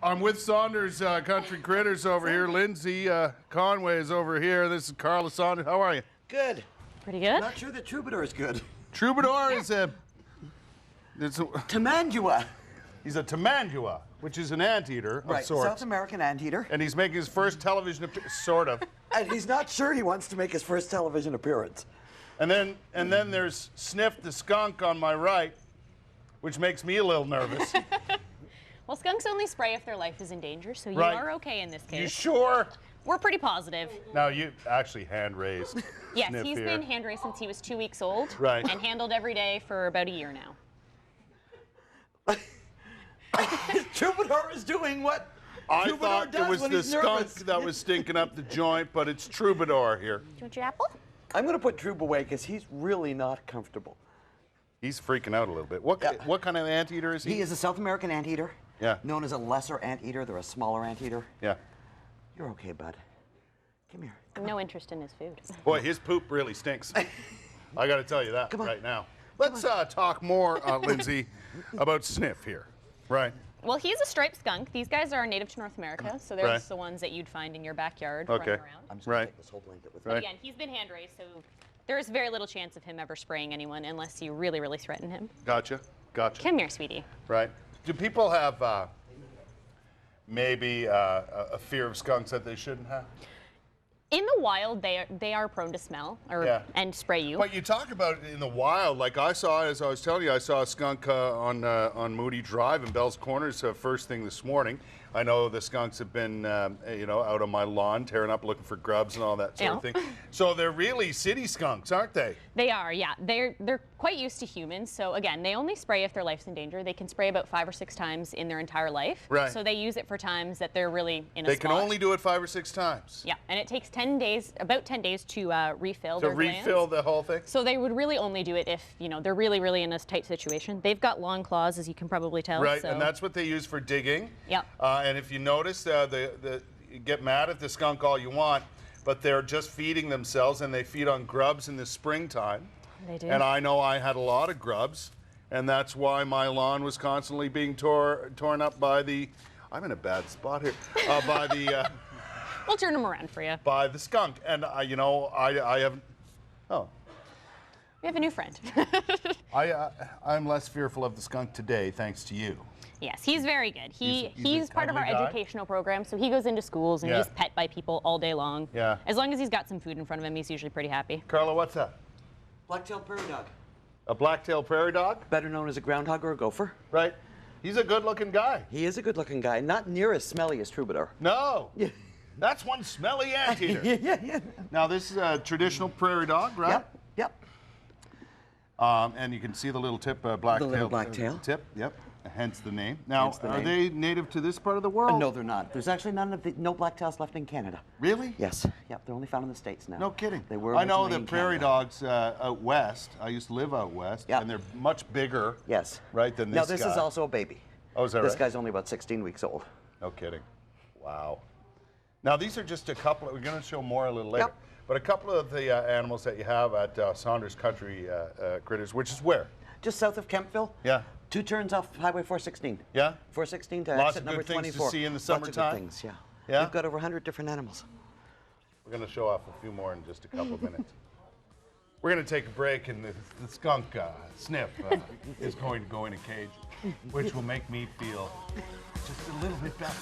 I'm with Saunders Country Critters over here. Lindsay Conway is over here. This is Carla Saunders. How are you? Good. Pretty good. Not sure that Troubadour is good. Troubadour is Tamandua. He's a tamandua, which is an anteater of sorts. South American anteater. And he's making his first television sort of. And he's not sure he wants to make his first television appearance. And then there's Sniff the skunk on my right, which makes me a little nervous. Well, skunks only spray if their life is in danger, so you Right. are okay in this case. You sure? We're pretty positive. Now, you actually hand-raised Yes, Sniff he's here. been hand raised since he was 2 weeks old. Right. And handled every day for about a year now. Troubadour is doing what I Troubadour thought it does was when the he's skunk nervous. that was stinking up the joint, but it's Troubadour here. Do you want your apple? I'm going to put Troub away because he's really not comfortable. He's freaking out a little bit. What kind of anteater is he? He is a South American anteater. Yeah. Known as a lesser anteater. They're a smaller anteater. Yeah. You're okay, bud. Come here. No interest in his food. Boy, his poop really stinks. I got to tell you that Come on. right now. Let's talk more, Lindsay, about Sniff here. Right. Well, he's a striped skunk. These guys are native to North America, so they're Right. just the ones that you'd find in your backyard Okay. running around. I'm just going Right. to take this whole blanket with Right. me. Again, he's been hand raised, so there is very little chance of him ever spraying anyone unless you really, really threaten him. Gotcha. Gotcha. Come here, sweetie. Right. Do people have maybe a fear of skunks that they shouldn't have? In the wild, they are prone to smell and spray you. But you talk about it in the wild, like I saw, as I was telling you, I saw a skunk on Moody Drive in Bell's Corners first thing this morning. I know the skunks have been, out on my lawn, tearing up, looking for grubs and all that sort of thing. So they're really city skunks, aren't they? They are, yeah. They're quite used to humans. So again, they only spray if their life's in danger. They can spray about 5 or 6 times in their entire life. Right. So they use it for times that they're really in a They spot. can only do it 5 or 6 times. Yeah, and it takes 10 days, about 10 days to refill To their glands. refill the whole thing? So they would really only do it if, they're really, really in a tight situation. They've got long claws, as you can probably tell. Right, so. and that's what they use for digging. Yep. And if you notice, you get mad at the skunk all you want, but they're just feeding themselves, and they feed on grubs in the springtime. They do. And I know I had a lot of grubs, and that's why my lawn was constantly being torn up by the. I'm in a bad spot here. By the. We'll turn them around for you. By the skunk, and I haven't. Oh. We have a new friend. I'm less fearful of the skunk today, thanks to you. Yes, he's very good. He's a part of our cuddly guy? educational program, so he goes into schools and Yeah. he's pet by people all day long. Yeah. As long as he's got some food in front of him, he's usually pretty happy. Carla, what's that? Black-tailed prairie dog. A black-tailed prairie dog? Better known as a groundhog or a gopher. Right. He's a good-looking guy. He is a good-looking guy. Not near as smelly as Troubadour. No. That's one smelly anteater. yeah. Now, this is a traditional prairie dog, right? Yep. And you can see the little tip, black-tailed The little black tail. tip. Yep. Hence the name. Now, Hence the are name. they native to this part of the world? No, they're not. There's actually no blacktails left in Canada. Really? Yes. Yep, they're only found in the States now. No kidding. They were I know originally that in prairie Canada. dogs out west. I used to live out west, Yep. and they're much bigger. Yes. Right than this Now, this guy. is also a baby. Oh, is that This right? guy's only about 16 weeks old. No kidding. Wow. Now, these are just a couple. We're going to show more a little later. Yep. But a couple of the animals that you have at Saunders Country Critters, which is where? Just south of Kempville. Yeah. 2 turns off Highway 416. Yeah? 416 to Lots exit of number good things to 24. see in the Lots of summertime? good things, yeah. Yeah? We've got over 100 different animals. We're going to show off a few more in just a couple of minutes. We're going to take a break, and the skunk Sniff is going to go in a cage, which will make me feel just a little bit better.